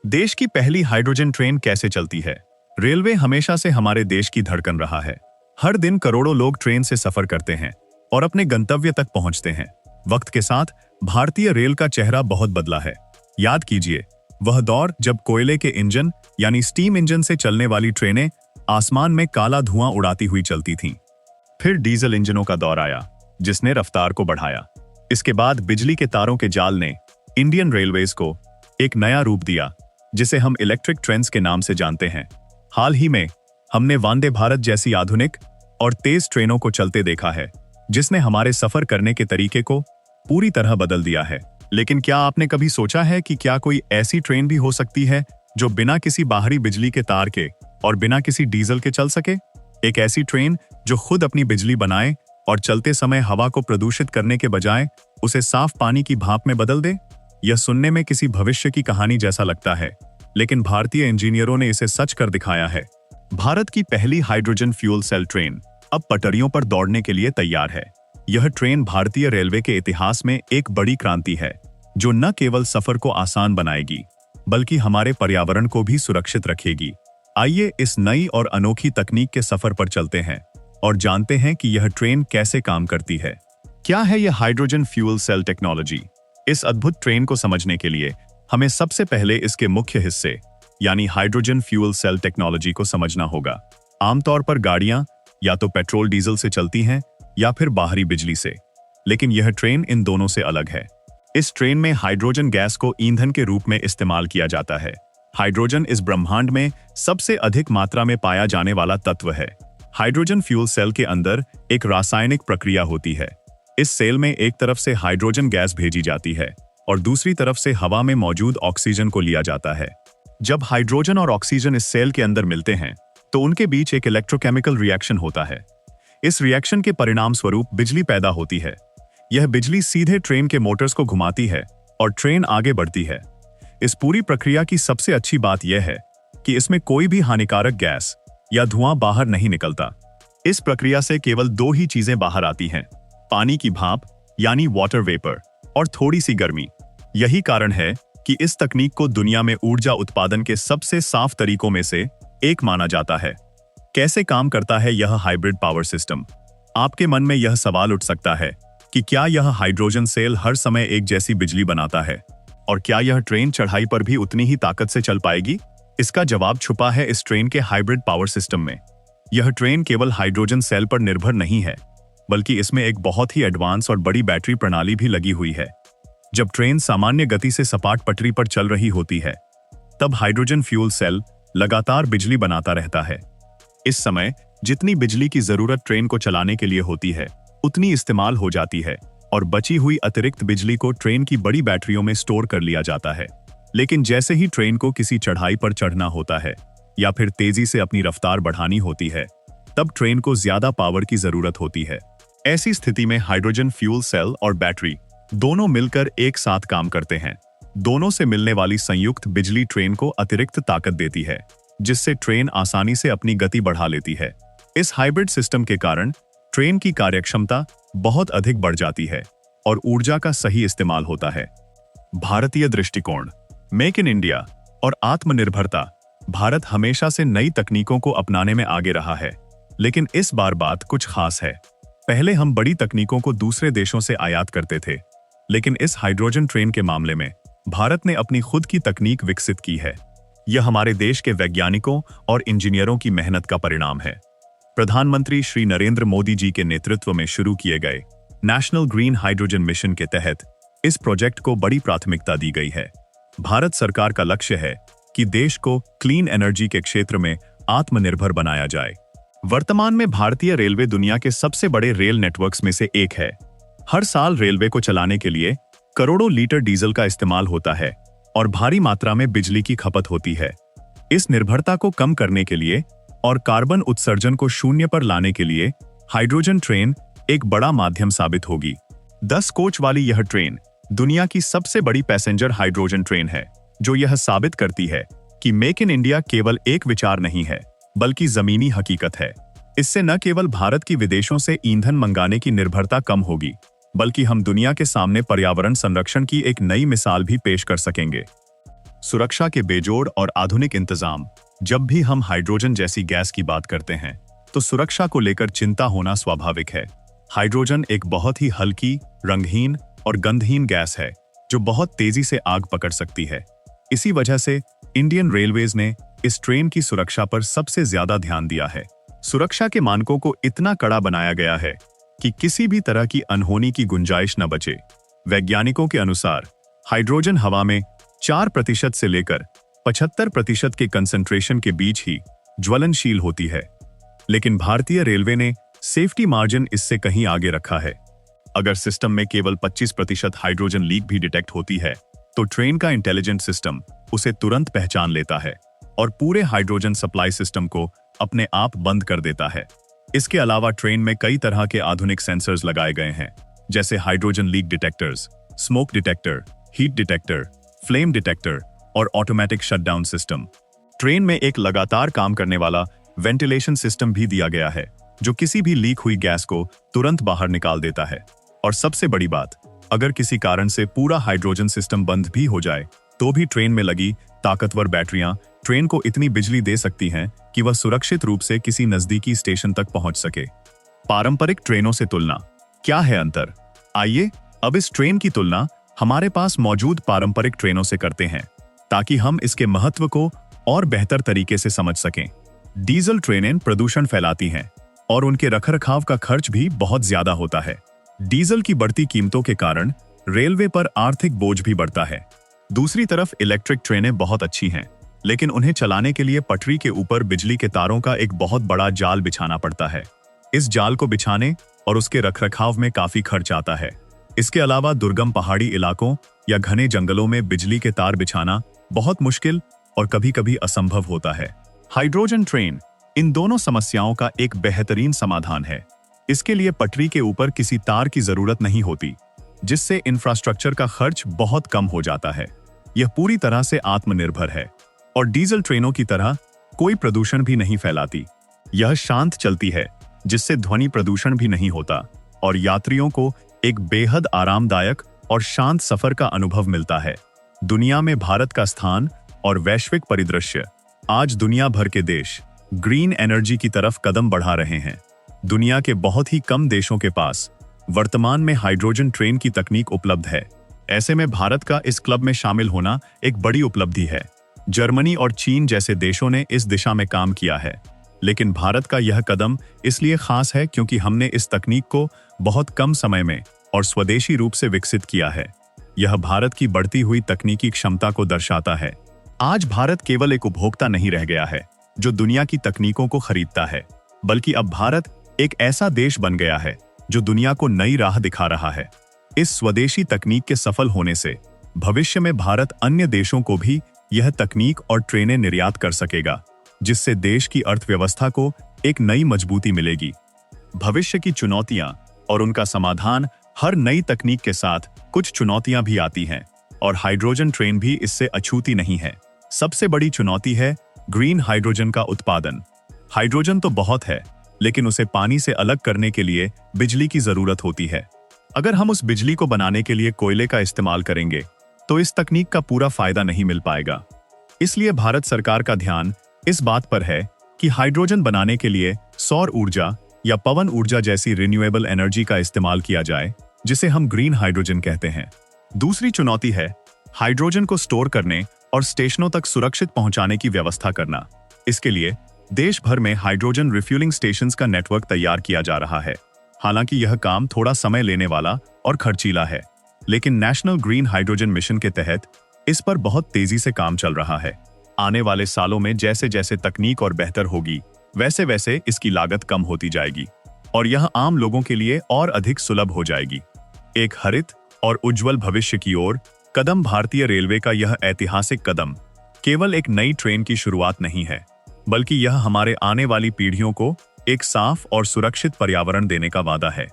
देश की पहली हाइड्रोजन ट्रेन कैसे चलती है? रेलवे हमेशा से हमारे देश की धड़कन रहा है। हर दिन करोड़ों लोग ट्रेन से सफर करते हैं और अपने गंतव्य तक पहुंचते हैं। वक्त के साथ भारतीय रेल का चेहरा बहुत बदला है। याद कीजिए, वह दौर जब कोयले के इंजन यानी स्टीम इंजन से चलने वाली ट्रेनें आसमान में काला धुआं उड़ाती हुई चलती थीं। फिर डीजल इंजनों का दौर आया, जिसने रफ्तार को बढ़ाया। इसके बाद बिजली के तारों के जाल ने इंडियन रेलवेज को एक नया रूप दिया, जिसे हम इलेक्ट्रिक ट्रेन्स के नाम से जानते हैं। हाल ही में हमने वंदे भारत जैसी आधुनिक और तेज ट्रेनों को चलते देखा है, जिसने हमारे सफर करने के तरीके को पूरी तरह बदल दिया है। लेकिन क्या आपने कभी सोचा है कि क्या कोई ऐसी ट्रेन भी हो सकती है जो बिना किसी बाहरी बिजली के तार के और बिना किसी डीजल के चल सके? एक ऐसी ट्रेन जो खुद अपनी बिजली बनाए और चलते समय हवा को प्रदूषित करने के बजाय उसे साफ पानी की भाप में बदल दे। यह सुनने में किसी भविष्य की कहानी जैसा लगता है, लेकिन भारतीय इंजीनियरों ने इसे सच कर दिखाया है। भारत की पहली हाइड्रोजन फ्यूल सेल ट्रेन अब पटरियों पर दौड़ने के लिए तैयार है। यह ट्रेन भारतीय रेलवे के इतिहास में एक बड़ी क्रांति है, जो न केवल सफर को आसान बनाएगी, बल्कि हमारे पर्यावरण को भी सुरक्षित रखेगी। आइए इस नई और अनोखी तकनीक के सफर पर चलते हैं और जानते हैं कि यह ट्रेन कैसे काम करती है। क्या है यह हाइड्रोजन फ्यूल सेल टेक्नोलॉजी? इस अद्भुत ट्रेन को समझने के लिए हमें सबसे पहले इसके मुख्य हिस्से यानी हाइड्रोजन फ्यूल सेल टेक्नोलॉजी को समझना होगा। आमतौर पर गाड़ियां या तो पेट्रोल डीजल से चलती हैं या फिर बाहरी बिजली से, लेकिन यह ट्रेन इन दोनों से अलग है। इस ट्रेन में हाइड्रोजन गैस को ईंधन के रूप में इस्तेमाल किया जाता है। हाइड्रोजन इस ब्रह्मांड में सबसे अधिक मात्रा में पाया जाने वाला तत्व है। हाइड्रोजन फ्यूल सेल के अंदर एक रासायनिक प्रक्रिया होती है। इस सेल में एक तरफ से हाइड्रोजन गैस भेजी जाती है और दूसरी तरफ से हवा में मौजूद ऑक्सीजन को लिया जाता है। जब हाइड्रोजन और ऑक्सीजन इस सेल के अंदर मिलते हैं, तो उनके बीच एक इलेक्ट्रोकेमिकल रिएक्शन होता है। इस रिएक्शन के परिणाम स्वरूप बिजली पैदा होती है। यह बिजली सीधे ट्रेन के मोटर्स को घुमाती है और ट्रेन आगे बढ़ती है। इस पूरी प्रक्रिया की सबसे अच्छी बात यह है कि इसमें कोई भी हानिकारक गैस या धुआं बाहर नहीं निकलता। इस प्रक्रिया से केवल दो ही चीजें बाहर आती हैं, पानी की भाप यानी वाटर वेपर और थोड़ी सी गर्मी। यही कारण है कि इस तकनीक को दुनिया में ऊर्जा उत्पादन के सबसे साफ तरीकों में से एक माना जाता है। कैसे काम करता है यह हाइब्रिड पावर सिस्टम? आपके मन में यह सवाल उठ सकता है कि क्या यह हाइड्रोजन सेल हर समय एक जैसी बिजली बनाता है, और क्या यह ट्रेन चढ़ाई पर भी उतनी ही ताकत से चल पाएगी? इसका जवाब छुपा है इस ट्रेन के हाइब्रिड पावर सिस्टम में। यह ट्रेन केवल हाइड्रोजन सेल पर निर्भर नहीं है, बल्कि इसमें एक बहुत ही एडवांस और बड़ी बैटरी प्रणाली भी लगी हुई है। जब ट्रेन सामान्य गति से सपाट पटरी पर चल रही होती है, तब हाइड्रोजन फ्यूल सेल लगातार बिजली बनाता रहता है। इस समय जितनी बिजली की जरूरत ट्रेन को चलाने के लिए होती है, उतनी इस्तेमाल हो जाती है और बची हुई अतिरिक्त बिजली को ट्रेन की बड़ी बैटरियों में स्टोर कर लिया जाता है। लेकिन जैसे ही ट्रेन को किसी चढ़ाई पर चढ़ना होता है या फिर तेजी से अपनी रफ्तार बढ़ानी होती है, तब ट्रेन को ज्यादा पावर की जरूरत होती है। ऐसी स्थिति में हाइड्रोजन फ्यूल सेल और बैटरी दोनों मिलकर एक साथ काम करते हैं। दोनों से मिलने वाली संयुक्त बिजली ट्रेन को अतिरिक्त ताकत देती है, जिससे ट्रेन आसानी से अपनी गति बढ़ा लेती है। इस हाइब्रिड सिस्टम के कारण ट्रेन की कार्यक्षमता बहुत अधिक बढ़ जाती है और ऊर्जा का सही इस्तेमाल होता है। भारतीय दृष्टिकोण, मेक इन इंडिया और आत्मनिर्भरता। भारत हमेशा से नई तकनीकों को अपनाने में आगे रहा है, लेकिन इस बार बात कुछ खास है। पहले हम बड़ी तकनीकों को दूसरे देशों से आयात करते थे, लेकिन इस हाइड्रोजन ट्रेन के मामले में भारत ने अपनी खुद की तकनीक विकसित की है। यह हमारे देश के वैज्ञानिकों और इंजीनियरों की मेहनत का परिणाम है। प्रधानमंत्री श्री नरेंद्र मोदी जी के नेतृत्व में शुरू किए गए नेशनल ग्रीन हाइड्रोजन मिशन के तहत इस प्रोजेक्ट को बड़ी प्राथमिकता दी गई है। भारत सरकार का लक्ष्य है कि देश को क्लीन एनर्जी के क्षेत्र में आत्मनिर्भर बनाया जाए। वर्तमान में भारतीय रेलवे दुनिया के सबसे बड़े रेल नेटवर्क्स में से एक है। हर साल रेलवे को चलाने के लिए करोड़ों लीटर डीजल का इस्तेमाल होता है और भारी मात्रा में बिजली की खपत होती है। इस निर्भरता को कम करने के लिए और कार्बन उत्सर्जन को शून्य पर लाने के लिए हाइड्रोजन ट्रेन एक बड़ा माध्यम साबित होगी। 10 कोच वाली यह ट्रेन दुनिया की सबसे बड़ी पैसेंजर हाइड्रोजन ट्रेन है, जो यह साबित करती है कि मेक इन इंडिया केवल एक विचार नहीं है, बल्कि जमीनी हकीकत है। इससे न केवल भारत की विदेशों से ईंधन मंगाने की निर्भरता कम होगी, बल्कि हम दुनिया के सामने पर्यावरण संरक्षण की एक नई मिसाल भी पेश कर सकेंगे। सुरक्षा के बेजोड़ और आधुनिक इंतजाम। जब भी हम हाइड्रोजन जैसी गैस की बात करते हैं तो सुरक्षा को लेकर चिंता होना स्वाभाविक है। हाइड्रोजन एक बहुत ही हल्की, रंगहीन और गंधहीन गैस है जो बहुत तेजी से आग पकड़ सकती है। इसी वजह से इंडियन रेलवेज ने इस ट्रेन की सुरक्षा पर सबसे ज्यादा ध्यान दिया है। सुरक्षा के मानकों को इतना कड़ा बनाया गया है कि किसी भी तरह की अनहोनी की गुंजाइश न बचे। वैज्ञानिकों के अनुसार हाइड्रोजन हवा में 4% से लेकर 75% के कंसंट्रेशन के बीच ही ज्वलनशील होती है, लेकिन भारतीय रेलवे ने सेफ्टी मार्जिन इससे कहीं आगे रखा है। अगर सिस्टम में केवल 25% हाइड्रोजन लीक भी डिटेक्ट होती है तो ट्रेन का इंटेलिजेंट सिस्टम उसे तुरंत पहचान लेता है और पूरे हाइड्रोजन सप्लाई सिस्टम को अपने आप बंद कर देता है। इसके अलावा ट्रेन में कई तरह के आधुनिक सेंसर्स लगाए गए हैं, जैसे hydrogen leak detectors, smoke detector, heat detector, flame detector और ऑटोमेटिक शटडाउन सिस्टम। ट्रेन में एक लगातार काम करने वाला वेंटिलेशन सिस्टम भी दिया गया है जो किसी भी लीक हुई गैस को तुरंत बाहर निकाल देता है। और सबसे बड़ी बात, अगर किसी कारण से पूरा हाइड्रोजन सिस्टम बंद भी हो जाए तो भी ट्रेन में लगी ताकतवर बैटरियां ट्रेन को इतनी बिजली दे सकती हैं कि वह सुरक्षित रूप से किसी नजदीकी स्टेशन तक पहुंच सके। पारंपरिक ट्रेनों से तुलना, क्या है अंतर? आइए अब इस ट्रेन की तुलना हमारे पास मौजूद पारंपरिक ट्रेनों से करते हैं ताकि हम इसके महत्व को और बेहतर तरीके से समझ सकें। डीजल ट्रेनें प्रदूषण फैलाती हैं और उनके रखरखाव का खर्च भी बहुत ज्यादा होता है। डीजल की बढ़ती कीमतों के कारण रेलवे पर आर्थिक बोझ भी बढ़ता है। दूसरी तरफ इलेक्ट्रिक ट्रेनें बहुत अच्छी हैं, लेकिन उन्हें चलाने के लिए पटरी के ऊपर बिजली के तारों का एक बहुत बड़ा जाल बिछाना पड़ता है। इस जाल को बिछाने और उसके रखरखाव में काफी खर्च आता है। इसके अलावा दुर्गम पहाड़ी इलाकों या घने जंगलों में बिजली के तार बिछाना बहुत मुश्किल और कभी-कभी असंभव होता है। हाइड्रोजन ट्रेन इन दोनों समस्याओं का एक बेहतरीन समाधान है। इसके लिए पटरी के ऊपर किसी तार की जरूरत नहीं होती, जिससे इंफ्रास्ट्रक्चर का खर्च बहुत कम हो जाता है। यह पूरी तरह से आत्मनिर्भर है और डीजल ट्रेनों की तरह कोई प्रदूषण भी नहीं फैलाती। यह शांत चलती है, जिससे ध्वनि प्रदूषण भी नहीं होता और यात्रियों को एक बेहद आरामदायक और शांत सफर का अनुभव मिलता है। दुनिया में भारत का स्थान और वैश्विक परिदृश्य, आज दुनिया भर के देश ग्रीन एनर्जी की तरफ कदम बढ़ा रहे हैं। दुनिया के बहुत ही कम देशों के पास वर्तमान में हाइड्रोजन ट्रेन की तकनीक उपलब्ध है। ऐसे में भारत का इस क्लब में शामिल होना एक बड़ी उपलब्धि है। जर्मनी और चीन जैसे देशों ने इस दिशा में काम किया है, लेकिन भारत का यह कदम इसलिए खास है क्योंकि हमने इस तकनीक को बहुत कम समय में और स्वदेशी रूप से विकसित किया है। यह भारत की बढ़ती हुई तकनीकी क्षमता को दर्शाता है। आज भारत केवल एक उपभोक्ता नहीं रह गया है जो दुनिया की तकनीकों को खरीदता है, बल्कि अब भारत एक ऐसा देश बन गया है जो दुनिया को नई राह दिखा रहा है। इस स्वदेशी तकनीक के सफल होने से भविष्य में भारत अन्य देशों को भी यह तकनीक और ट्रेनें निर्यात कर सकेगा, जिससे देश की अर्थव्यवस्था को एक नई मजबूती मिलेगी। भविष्य की चुनौतियां और उनका समाधान, हर नई तकनीक के साथ कुछ चुनौतियां भी आती हैं और हाइड्रोजन ट्रेन भी इससे अछूती नहीं है। सबसे बड़ी चुनौती है ग्रीन हाइड्रोजन का उत्पादन। हाइड्रोजन तो बहुत है, लेकिन उसे पानी से अलग करने के लिए बिजली की जरूरत होती है। अगर हम उस बिजली को बनाने के लिए कोयले का इस्तेमाल करेंगे तो इस तकनीक का पूरा फायदा नहीं मिल पाएगा। इसलिए भारत सरकार का ध्यान इस बात पर है कि हाइड्रोजन बनाने के लिए सौर ऊर्जा या पवन ऊर्जा जैसी रिन्यूएबल एनर्जी का इस्तेमाल किया जाए, जिसे हम ग्रीन हाइड्रोजन कहते हैं। दूसरी चुनौती है हाइड्रोजन को स्टोर करने और स्टेशनों तक सुरक्षित पहुंचाने की व्यवस्था करना। इसके लिए देश भर में हाइड्रोजन रिफ्यूलिंग स्टेशंस का नेटवर्क तैयार किया जा रहा है। हालांकि यह काम थोड़ा समय लेने वाला और खर्चीला है, लेकिन नेशनल ग्रीन हाइड्रोजन मिशन के तहत इस पर बहुत तेजी से काम चल रहा है। आने वाले सालों में जैसे जैसे तकनीक और बेहतर होगी, वैसे वैसे इसकी लागत कम होती जाएगी और यह आम लोगों के लिए और अधिक सुलभ हो जाएगी। एक हरित और उज्जवल भविष्य की ओर कदम। भारतीय रेलवे का यह ऐतिहासिक कदम केवल एक नई ट्रेन की शुरुआत नहीं है, बल्कि यह हमारे आने वाली पीढ़ियों को एक साफ और सुरक्षित पर्यावरण देने का वादा है।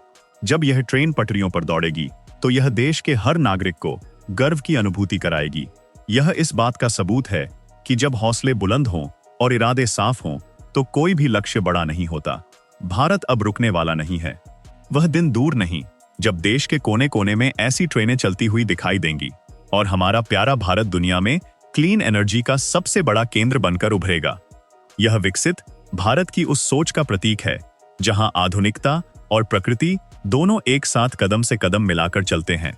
जब यह ट्रेन पटरियों पर दौड़ेगी तो यह देश के हर नागरिक को गर्व की अनुभूति कराएगी। यह इस बात का सबूत है कि जब हौसले बुलंद हों और इरादे साफ हों तो कोई भी लक्ष्य बड़ा नहीं होता। भारत अब रुकने वाला नहीं है। वह दिन दूर नहीं जब देश के कोने कोने में ऐसी ट्रेनें चलती हुई दिखाई देंगी और हमारा प्यारा भारत दुनिया में क्लीन एनर्जी का सबसे बड़ा केंद्र बनकर उभरेगा। यह विकसित भारत की उस सोच का प्रतीक है जहां आधुनिकता और प्रकृति दोनों एक साथ कदम से कदम मिलाकर चलते हैं।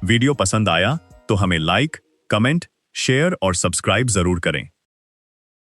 वीडियो पसंद आया तो हमें लाइक, कमेंट, शेयर और सब्सक्राइब जरूर करें।